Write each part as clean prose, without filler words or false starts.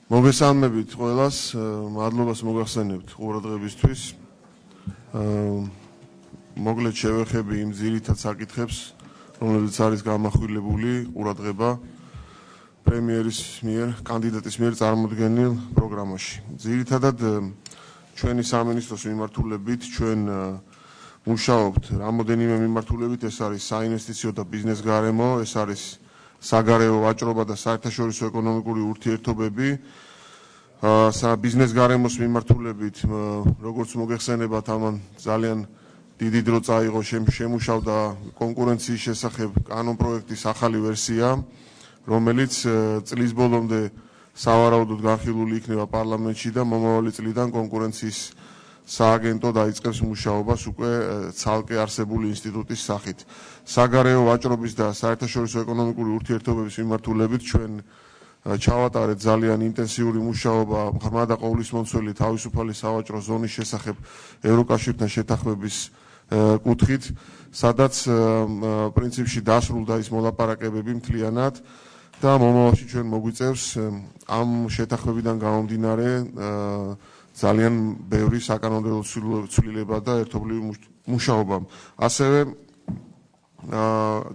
მოგესალმებით ყველას, მადლობას მოგახსენებთ ყურადღებისთვის. მოგლედ შევეხები იმ ძირითად საკითხებს, რომლებიც არის გამახვილებული ყურადღება პრემიერის მიერ, კანდიდატის მიერ წარმოდგენილ პროგრამაში. ძირითადად ჩვენი სამინისტროს მიმართულებით ჩვენ მუშაობთ რამოდენიმე მიმართულებით, ეს არის საინვესტიციო და ბიზნეს გარემო, ეს არის საგარეო ვაჭრობა და საერთაშორისო ეკონომიკური ურთიერთობები. ბიზნეს გარემოს მიმართულებით, როგორც მოგეხსენებათ, ამან ძალიან დიდი დრო წაიღო, შემუშავდა კონკურენციის შესახებ კანონპროექტის ახალი ვერსია, რომელიც წლის ბოლომდე სავარაუდოდ განხილული იქნება პარლამენტში და მომავალი წლიდან კონკურენციის სააგენტო დაიწყებს მუშაობას უკვე ცალკე არსებული ინსტიტუტის სახით. საგარეო ვაჭრობის და საერთაშორისო ეკონომიკური ურთიერთობების მიმართულებით ჩვენ ჩავატარეთ ძალიან ინტენსიური მუშაობა ღრმა და ყოვლისმომცველი თავისუფალი სავაჭრო ზონის შესახებ ევროკავშირთან შეთანხმების კუთხით, სადაც პრინციპში დასრულდა ის მოლაპარაკებები მთლიანად და მომავალში ჩვენ მოგვიწევს ამ შეთანხმებიდან გამომდინარე ძალიან ბევრი საკანონმდებლო ცვლილება და ერთობლივი მუშაობა. ასევე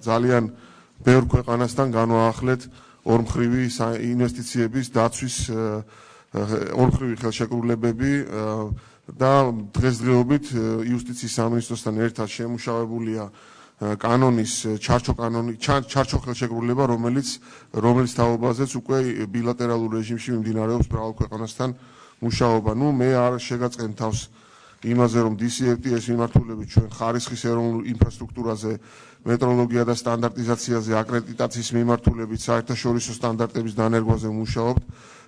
ძალიან ბევრ ქვეყანასთან განვაახლეთ ორმხრივი ინვესტიციების დაცვის ორმხრივი ხელშეკრულებები და დღესდღეობით იუსტიციის სამინისტროსთან ერთად შემუშავებულია კანონის ჩარჩო ხელშეკრულება, რომელიც თაობაზეც უკვე ბილატერალურ რეჟიმში მიმდინარეობს მრავალ ქვეყანასთან მუშაობა. მე არ შეგაწყენ თავს იმაზე, რომ DCFTA-ს მიმართულებით ჩვენ ხარისხის ეროვნულ ინფრასტრუქტურაზე, მეტროლოგია და სტანდარტიზაციაზე, აკრედიტაციის მიმართულებით, საერთაშორისო სტანდარტების დანერგვაზე მუშაობთ.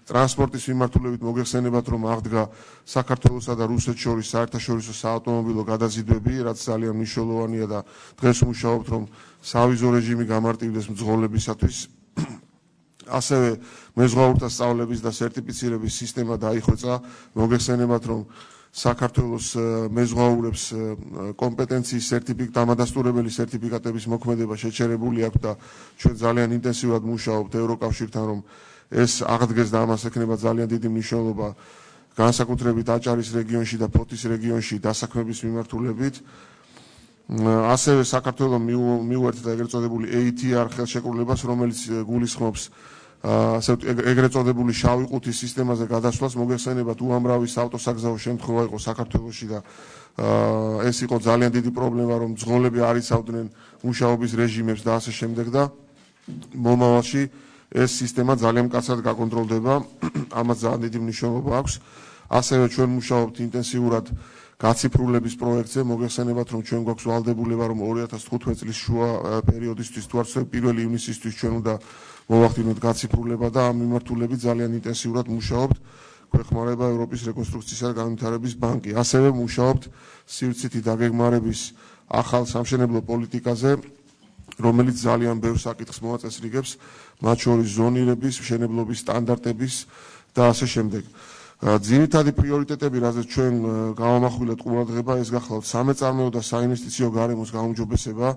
ტრანსპორტის მიმართულებით მოგეხსენებათ, რომ აღდგა საქართველოსა და რუსეთს შორის საერთაშორისო საავტომობილო გადაზიდვები, რაც ძალიან მნიშვნელოვანია და დღეს მუშაობთ, რომ სავიზო რეჟიმი გამარტივდეს მძღოლებისათვის. ასევე მეზღვაურთა სწავლების და სერტიფიცირების სისტემა დაიხვეწა. მოგეხსენებათ, რომ საქართველოს მეზღვაურებს კომპეტენციის დამადასტურებელი სერტიფიკატების მოქმედება შეჩერებული აქვს და ჩვენ ძალიან ინტენსიურად მუშაობთ ევროკავშირთან, რომ ეს აღდგეს და ამას ექნება ძალიან დიდი მნიშვნელობა განსაკუთრებით აჭარის რეგიონში და ფოთის რეგიონში დასაქმების მიმართულებით. ასევე საქართველოს მიუერთდა ეგრეთ წოდებული ATR ხელშეკრულებას, რომელიც გულისხმობს ეგრეთ წოდებული შავი ყუთის სისტემაზე გადასვლას. მოგეხსენებათ, უამრავი საავტოსაგზაო შემთხვევა იყო საქართველოში და ეს იყო ძალიან დიდი პრობლემა, რომ მძღოლები არ იცავდნენ მუშაობის რეჟიმებს და ასე შემდეგ და მომავალში ეს სისტემა ძალიან მკაცრად გაკონტროლდება, ამას ძალიან დიდი მნიშვნელობა აქვს. ასევე ჩვენ მუშაობთ ინტენსიურად გაციფრულების პროექტზე. მოგეხსენებათ, რომ ჩვენ გვაქვს ვალდებულება, რომ 2015 წლის შუა პერიოდისთვის თუ არ ვცდები 1 ივნისისთვის ჩვენ უნდა მოვახდინოთ გაციფრულება და ამ მიმართულებით ძალიან ინტენსიურად მუშაობთ. გვეხმარება ევროპის რეკონსტრუქციისა და განვითარების ბანკი. ასევე მუშაობთ სივრცითი დაგეგმარების ახალ სამშენებლო პოლიტიკაზე, რომელიც ძალიან ბევრ საკითხს მოაწესრიგებს, მათ შორის ზონირების, მშენებლობის სტანდარტების და ასე შემდეგ. ძირითადი პრიორიტეტები, რაზეც ჩვენ გავამახვილეთ ყურადღება, ეს გახლავთ სამეწარმეო და საინვესტიციო გარემოს გაუმჯობესება,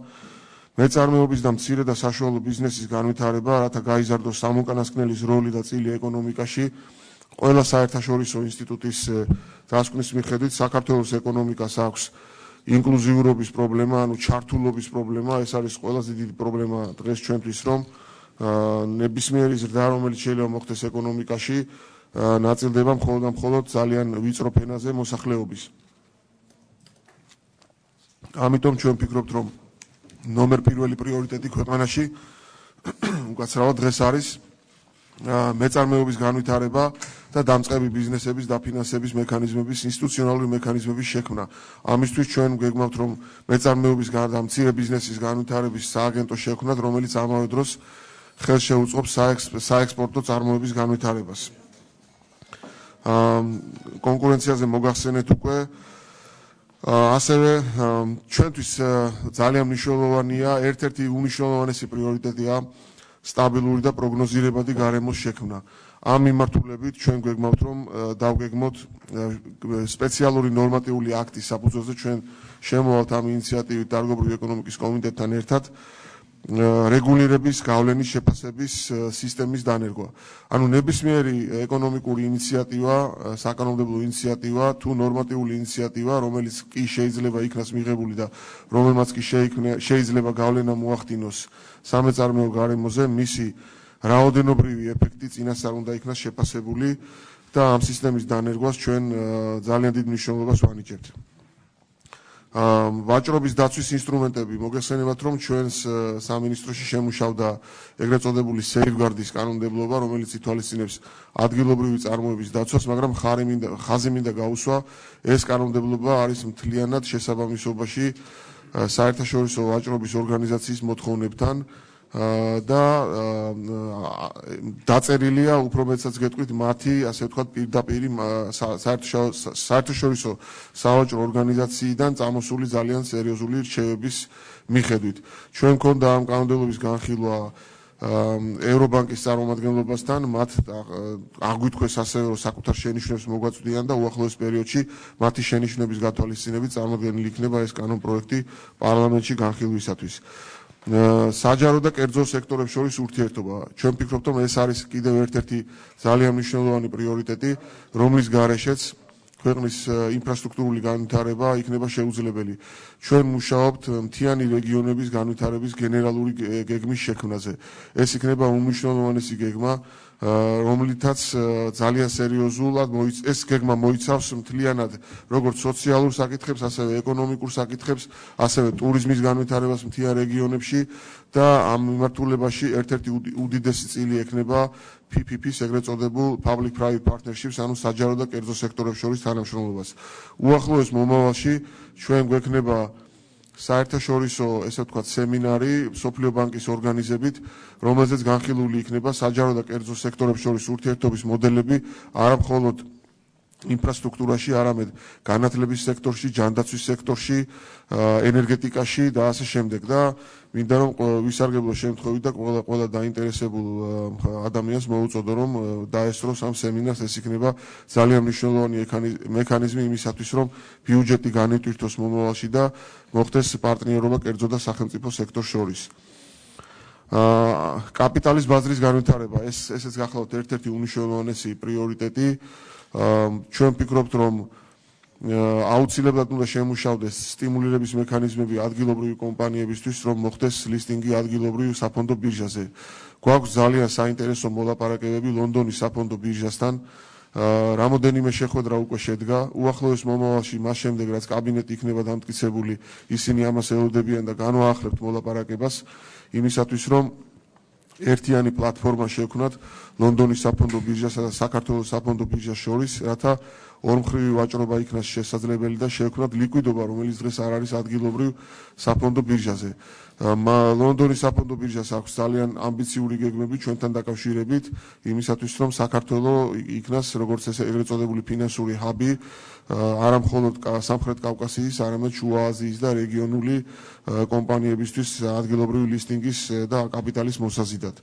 მეწარმეობის და მცირე და საშუალო ბიზნესის განვითარება, რათა გაიზარდოს სამუკანასკნელის როლი და წილი ეკონომიკაში. ყველა საერთაშორისო ინსტიტუტის დასკვნის მიხედვით საქართველოს ეკონომიკას აქვს ინკლუზიურობის პრობლემა, ანუ ჩართულობის პრობლემა. ეს არის ყველაზე დიდი პრობლემა დღეს ჩვენთვის, რომ ნებისმიერი ზრდა, რომელიც შეიძლება მოხდეს ეკონომიკაში, ნაწილდება მხოლოდ ძალიან ვიწრო ფენაზე მოსახლეობის. ამიტომ ჩვენ ვფიქრობთ, რომ ნომერ პირველი პრიორიტეტი ქვეყანაში უკაცრავად დღეს არის მეწარმეობის განვითარება და დამწყები ბიზნესების დაფინანსების მექანიზმების, ინსტიტუციონალური მექანიზმების შექმნა. ამისთვის ჩვენ გვეგმავთ, რომ მეწარმეობის და მცირე ბიზნესის განვითარების სააგენტო შექმნათ, რომელიც ამავე დროს ხელს შეუწყობს საექსპორტო წარმოების განვითარებას. კონკურენციაზე მოგახსენეთ უკვე. ასევე ჩვენთვის ძალიან მნიშვნელოვანია, ერთ-ერთი უმნიშვნელოვანესი პრიორიტეტია სტაბილური და პროგნოზირებადი გარემოს შექმნა. ამ მიმართულებით ჩვენ გვეგმავთ, რომ დავგეგმოთ სპეციალური ნორმატიული აქტის საფუძველზე ჩვენ შემოვალთ ამ ინიციატივით დარგობრივი ეკონომიკის კომიტეტთან ერთად რეგულირების გავლენის შეფასების სისტემის დანერგვა. ანუ ნებისმიერი ეკონომიკური ინიციატივა, საკანონმდებლო ინიციატივა თუ ნორმატიული ინიციატივა, რომელიც კი შეიძლება იქნას მიღებული და რომელმაც კი შეიძლება გავლენა მოახდინოს სამეწარმეო გარემოზე, მისი რაოდენობრივი ეფექტი წინასწარ უნდა იქნას შეფასებული და ამ სისტემის დანერგვას ჩვენ ძალიან დიდ მნიშვნელობას ვანიჭებთ. ვაჭრობის დაცვის ინსტრუმენტები მოგეხსენებათ, რომ ჩვენს სამინისტროში შემუშავდა ეგრეთ წოდებული safeguard-ის კანონმდებლობა, რომელიც ითვალისწინებს ადგილობრივი წარმოების დაცვას, მაგრამ ხაზი მინდა გაუსვა, ეს კანონმდებლობა არის მთლიანად შესაბამისობაში საერთაშორისო ვაჭრობის ორგანიზაციის მოთხოვნებთან და დაწერილია უფრო მეტსაც გეტყვით მათი, ასე ვთქვათ, პირდაპირ საერთაშორისო სავაჭრო ორგანიზაციიდან წამოსული ძალიან სერიოზული რჩევების მიხედვით. ჩვენ მქონდა ამ კანონმდებლობის განხილვა ევრობანკის წარმომადგენლობასთან, მათ აღვიქვეს ასევე, რომ საკუთარ შენიშვნებს მოგვაწვდიან და უახლოეს პერიოდში მათი შენიშვნების გათვალისწინებით წარმოდგენილი იქნება ეს კანონპროექტი პარლამენტში განხილვისათვის. საჯარო და კერძო სექტორებს შორის ურთიერთობა. ჩვენ ვფიქრობთ, რომ ეს არის კიდევ ერთ-ერთი ძალიან მნიშვნელოვანი პრიორიტეტი, რომლის გარეშეც ქვეყნის ინფრასტრუქტურული განვითარება იქნება შეუძლებელი. ჩვენ მუშაობთ მთიანი რეგიონების განვითარების გენერალური გეგმის შექმნაზე. ეს იქნება უმნიშვნელოვანესი გეგმა, რომლითაც ძალიან სერიოზულად ეს გეგმა მოიცავს მთლიანად როგორც სოციალურ საკითხებს, ასევე ეკონომიკურ საკითხებს, ასევე ტურიზმის განვითარებას მთიან რეგიონებში და ამ მიმართულებაში ერთ-ერთი უდიდესი წილი ექნება PPP-ს, ეგრეთ წოდებულ Public Private Partnerships, ანუ საჯარო და კერძო სექტორებს შორის თანამშრომლობას. უახლოეს მომავალში ჩვენ გვექნება საერთაშორისო, ესე ვთქვათ, სემინარი მსოფლიო ბანკის ორგანიზებით, რომელზეც განხილული იქნება საჯარო და კერძო სექტორებს შორის ურთიერთობის მოდელები, არა მხოლოდ ინფრასტრუქტურაში, არამედ განათლების სექტორში, ჯანდაცვის სექტორში, ენერგეტიკაში და ასე შემდეგ. და მინდა რომ ვისარგებლო შემთხვევით და ყველა დაინტერესებულ ადამიანს მოუწოდო, რომ დაესწროს ამ სემინარს. ეს იქნება ძალიან მნიშვნელოვანი მექანიზმი იმისათვის, რომ ბიუჯეტი განიტვირთოს მომავალში და მოხდეს პარტნიორობა კერძო და სახელმწიფო სექტორს შორის. კაპიტალის ბაზრის განვითარება, ესეც გახლავთ ერთ-ერთი უმნიშვნელოვანესი პრიორიტეტი. ჩვენ ვფიქრობთ, რომ აუცილებლად უნდა შემუშავდეს სტიმულირების მექანიზმები ადგილობრივი კომპანიებისთვის, რომ მოხდეს ლისტინგი ადგილობრივ საფონდო ბირჟაზე. გვაქვს ძალიან საინტერესო მოლაპარაკებები ლონდონის საფონდო ბირჟასთან. რამოდენიმე შეხვედრა უკვე შედგა. უახლოეს მომავალში, მას შემდეგ რაც კაბინეტი იქნება დამტკიცებული, ისინი ამას ელოდებიან და განვაახლებთ მოლაპარაკებას იმისათვის, რომ ერთიანი პლატფორმა შევქმნათ ლონდონის საფონდო ბირჟასა და საქართველოს საფონდო ბირჟას შორის, რათა ორმხრივი ვაჭრობა იქნას შესაძლებელი და შევქმნათ ლიკვიდობა, რომელიც დღეს არ არის ადგილობრივ საფონდო ბირჟაზე. ლონდონის საფონდო ბირჟას აქვს ძალიან ამბიციური გეგმები ჩვენთან დაკავშირებით, იმისათვის, რომ საქართველოს იქნას როგორც ეგრეთ წოდებული ფინანსური ჰაბი, არა მხოლოდ სამხრეთ კავკასიის, არამედ შუა აზიის და რეგიონული კომპანიებისთვის ადგილობრივი ლისტინგის და კაპიტალის მოსაზიდად.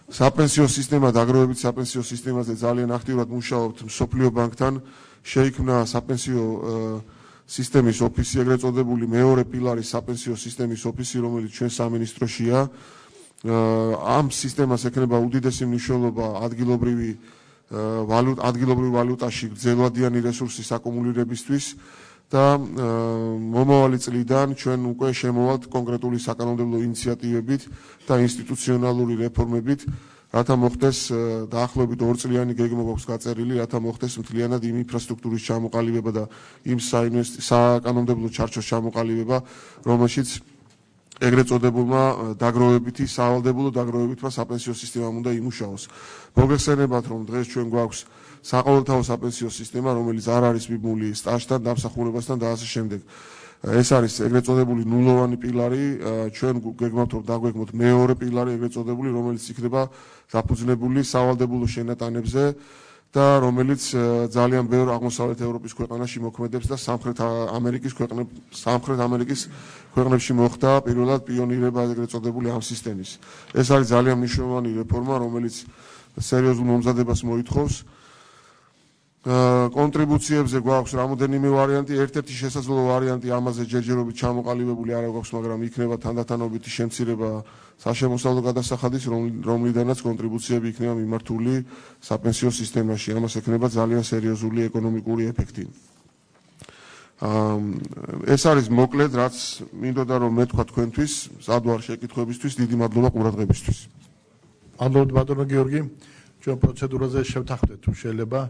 საპენსიო სისტემა, დაგროვებით საპენსიო სისტემაზე ძალიან აქტიურად მუშაობთ მსოფლიო ბანკთან. შეიქმნა საპენსიო სისტემის ოფისი, ეგრეთ წოდებული მეორე პილარის საპენსიო სისტემის ოფისი, რომელიც ჩვენ სამინისტროშია. ამ სისტემას ექნება უდიდესი მნიშვნელობა ადგილობრივ ვალუტაში გრძელვადიანი რესურსის აკუმულირებისთვის და მომავალი წლიდან ჩვენ უკვე შემოვალთ კონკრეტული საკანონმდებლო ინიციატივებით და ინსტიტუციონალური რეფორმებით, რათა მოხდეს დაახლოებით 2 წლიანი გეგმა გვაქვს გაწერილი, რათა მოხდეს მთლიანად იმ ინფრასტრუქტურის ჩამოყალიბება და იმ საკანონმდებლო ჩარჩოს ჩამოყალიბება, რომელშიც ეგრეთ წოდებულმა დაგროვებითი, სავალდებულო დაგროვებითმა საპენსიო სისტემამ უნდა იმუშაოს. მოგეხსენებათ, რომ დღეს ჩვენ გვაქვს საყოველთაო საპენსიო სისტემა, რომელიც არ არის მიბმული სტაჟთან, დამსახურებასთან და ასე შემდეგ. ეს არის ეგრეთ წოდებული ნულოვანი პილარი, ჩვენ გეგმავთ, რომ დაგვეგმოთ მეორე პილარი, ეგრეთ წოდებული, რომელიც იქნება დაფუძნებული სავალდებულო შენატანებზე და რომელიც ძალიან ბევრ აღმოსავლეთ ევროპის ქვეყანაში მოქმედებს და სამხრეთ ამერიკის ქვეყნებში მოხდა პირველად პიონირება ეგრეთ წოდებული ამ სისტემის. ეს არის ძალიან მნიშვნელოვანი რეფორმა, რომელიც სერიოზულ მომზადებას მოითხოვს. კონტრიბუციებზე გვაქვს რამოდენიმე ვარიანტი, ერთ-ერთი შესაძლო ვარიანტი ამაზე ჯერჯერობით ჩამოყალიბებული არ გვაქვს, მაგრამ იქნება თანდათანობითი შემცირება საშემოსავლო გადასახადის, რომლიდანაც კონტრიბუციები იქნება მიმართული საპენსიო სისტემაში. ამას ექნება ძალიან სერიოზული ეკონომიკური ეფექტი. ეს არის მოკლედ, რაც მინდოდა რომ მეთქვა თქვენთვის, სადვარ შეკითხვებისთვის, დიდი მადლობა ყურადღებისთვის. მადლობთ ბატონო გიორგი, ჩვენ პროცედურაზე შევთანხმდეთ თუ შეიძლება